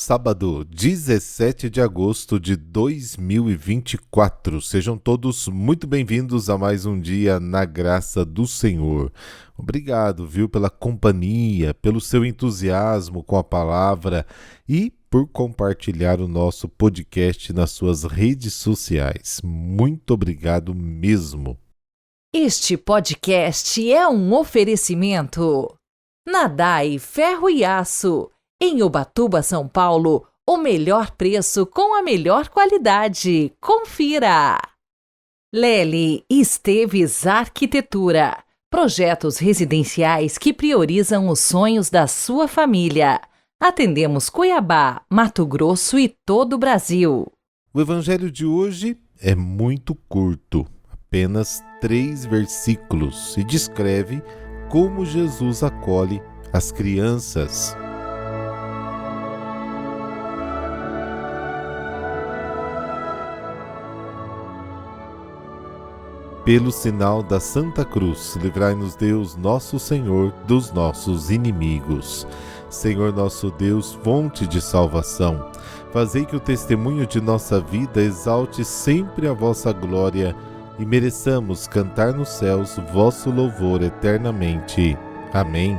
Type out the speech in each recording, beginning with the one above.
sábado, 17 de agosto de 2024. Sejam todos muito bem-vindos a mais um dia na graça do Senhor. Obrigado, pela companhia, pelo seu entusiasmo com a palavra e por compartilhar o nosso podcast nas suas redes sociais. Muito obrigado mesmo. Este podcast é um oferecimento Nadai Ferro e Aço. Em Ubatuba, São Paulo, o melhor preço com a melhor qualidade. Confira! Lely Esteves Arquitetura. Projetos residenciais que priorizam os sonhos da sua família. Atendemos Cuiabá, Mato Grosso e todo o Brasil. O evangelho de hoje é muito curto, apenas 3 versículos, e descreve como Jesus acolhe as crianças. Pelo sinal da Santa Cruz, livrai-nos Deus, nosso Senhor, dos nossos inimigos. Senhor nosso Deus, fonte de salvação, fazei que o testemunho de nossa vida exalte sempre a vossa glória e mereçamos cantar nos céus vosso louvor eternamente. Amém.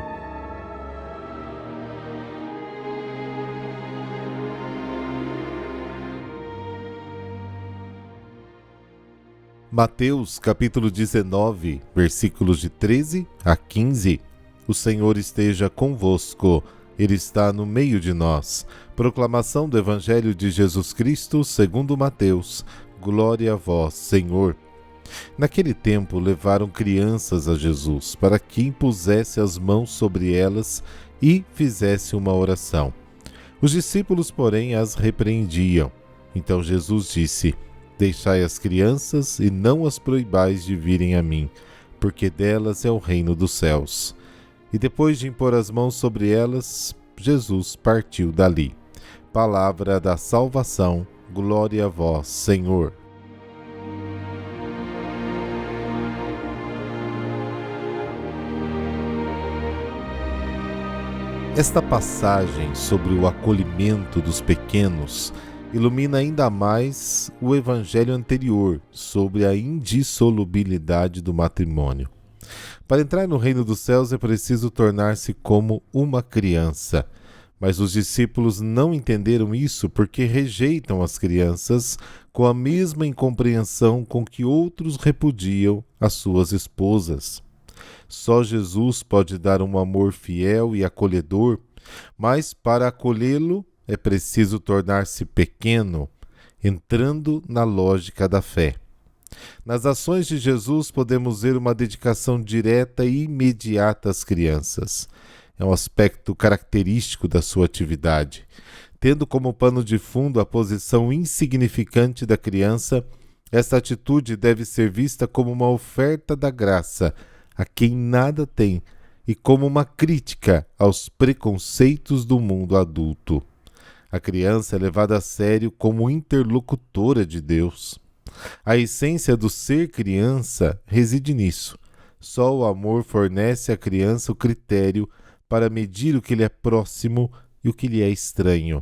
Mateus capítulo 19, versículos de 13 a 15. O Senhor esteja convosco, Ele está no meio de nós. Proclamação do Evangelho de Jesus Cristo segundo Mateus. Glória a vós, Senhor. Naquele tempo levaram crianças a Jesus, para que impusesse as mãos sobre elas e fizesse uma oração. Os discípulos, porém, as repreendiam. Então Jesus disse: Deixai as crianças e não as proibais de virem a mim, porque delas é o reino dos céus. E depois de impor as mãos sobre elas, Jesus partiu dali. Palavra da salvação, glória a vós, Senhor. Esta passagem sobre o acolhimento dos pequenos ilumina ainda mais o evangelho anterior sobre a indissolubilidade do matrimônio. Para entrar no reino dos céus é preciso tornar-se como uma criança, mas os discípulos não entenderam isso porque rejeitam as crianças com a mesma incompreensão com que outros repudiam as suas esposas. Só Jesus pode dar um amor fiel e acolhedor, mas para acolhê-lo é preciso tornar-se pequeno, entrando na lógica da fé. Nas ações de Jesus podemos ver uma dedicação direta e imediata às crianças. É um aspecto característico da sua atividade. Tendo como pano de fundo a posição insignificante da criança, esta atitude deve ser vista como uma oferta da graça a quem nada tem e como uma crítica aos preconceitos do mundo adulto. A criança é levada a sério como interlocutora de Deus. A essência do ser criança reside nisso. Só o amor fornece à criança o critério para medir o que lhe é próximo e o que lhe é estranho.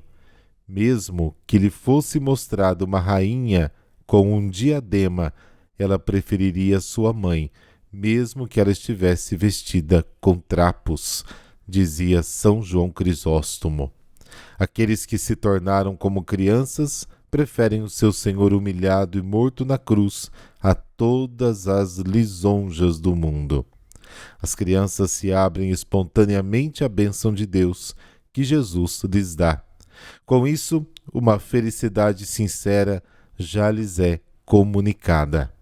Mesmo que lhe fosse mostrada uma rainha com um diadema, ela preferiria sua mãe, mesmo que ela estivesse vestida com trapos, dizia São João Crisóstomo. Aqueles que se tornaram como crianças preferem o seu Senhor humilhado e morto na cruz a todas as lisonjas do mundo. As crianças se abrem espontaneamente à bênção de Deus que Jesus lhes dá. Com isso, uma felicidade sincera já lhes é comunicada.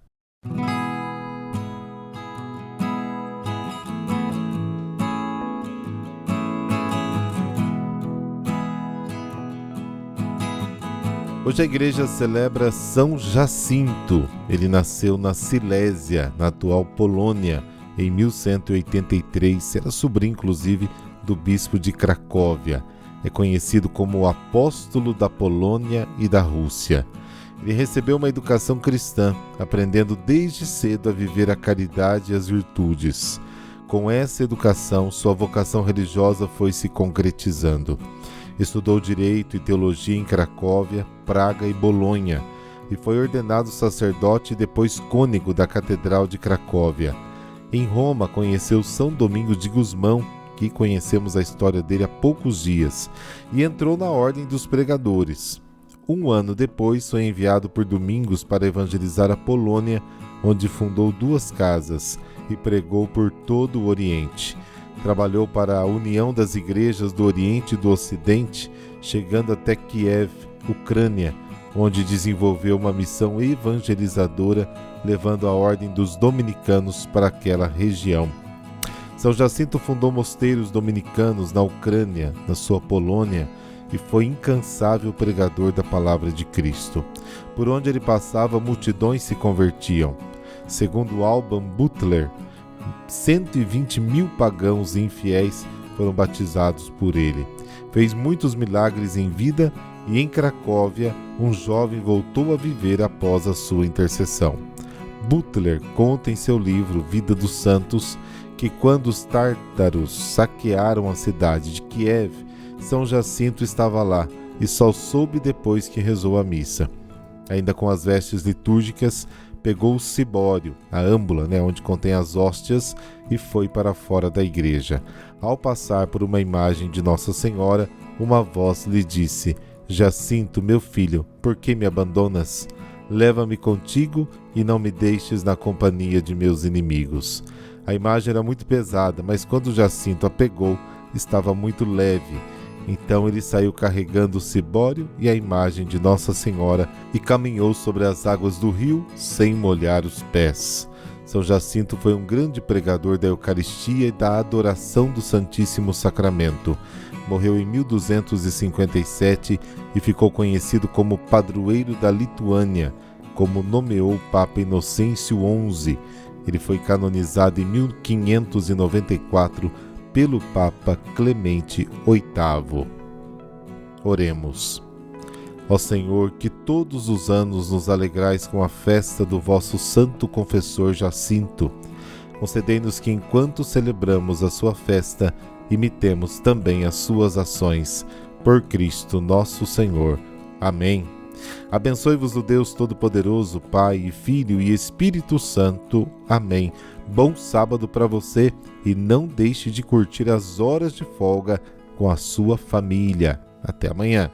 Hoje a igreja celebra São Jacinto. Ele nasceu na Silésia, na atual Polônia, em 1183. Era sobrinho, inclusive, do bispo de Cracóvia. É conhecido como o apóstolo da Polônia e da Rússia. Ele recebeu uma educação cristã, aprendendo desde cedo a viver a caridade e as virtudes. Com essa educação, sua vocação religiosa foi se concretizando. Estudou Direito e Teologia em Cracóvia, Praga e Bolonha, e foi ordenado sacerdote e depois cônego da Catedral de Cracóvia. Em Roma, conheceu São Domingos de Gusmão, que conhecemos a história dele há poucos dias, e entrou na Ordem dos Pregadores. Um ano depois, foi enviado por Domingos para evangelizar a Polônia, onde fundou 2 casas e pregou por todo o Oriente. Trabalhou para a União das Igrejas do Oriente e do Ocidente, chegando até Kiev, Ucrânia, onde desenvolveu uma missão evangelizadora, levando a ordem dos dominicanos para aquela região. São Jacinto fundou mosteiros dominicanos na Ucrânia, na sua Polônia, e foi incansável pregador da palavra de Cristo. Por onde ele passava, multidões se convertiam. Segundo Alban Butler, 120 mil pagãos e infiéis foram batizados por ele. Fez muitos milagres em vida e em Cracóvia um jovem voltou a viver após a sua intercessão. Butler conta em seu livro Vida dos Santos que quando os tártaros saquearam a cidade de Kiev, São Jacinto estava lá e só soube depois que rezou a missa. Ainda com as vestes litúrgicas, pegou o cibório, a âmbula, onde contém as hóstias, e foi para fora da igreja. Ao passar por uma imagem de Nossa Senhora, uma voz lhe disse: Jacinto, meu filho, por que me abandonas? Leva-me contigo e não me deixes na companhia de meus inimigos. A imagem era muito pesada, mas quando Jacinto a pegou, estava muito leve. Então ele saiu carregando o cibório e a imagem de Nossa Senhora e caminhou sobre as águas do rio sem molhar os pés. São Jacinto foi um grande pregador da Eucaristia e da adoração do Santíssimo Sacramento. Morreu em 1257 e ficou conhecido como padroeiro da Lituânia, como nomeou o Papa Inocêncio XI. Ele foi canonizado em 1594 pelo Papa Clemente VIII. Oremos. Ó Senhor, que todos os anos nos alegrais com a festa do vosso santo confessor Jacinto, concedei-nos que enquanto celebramos a sua festa, imitemos também as suas ações. Por Cristo nosso Senhor. Amém. Abençoe-vos o Deus Todo-Poderoso, Pai e Filho e Espírito Santo. Amém. Bom sábado para você e não deixe de curtir as horas de folga com a sua família. Até amanhã.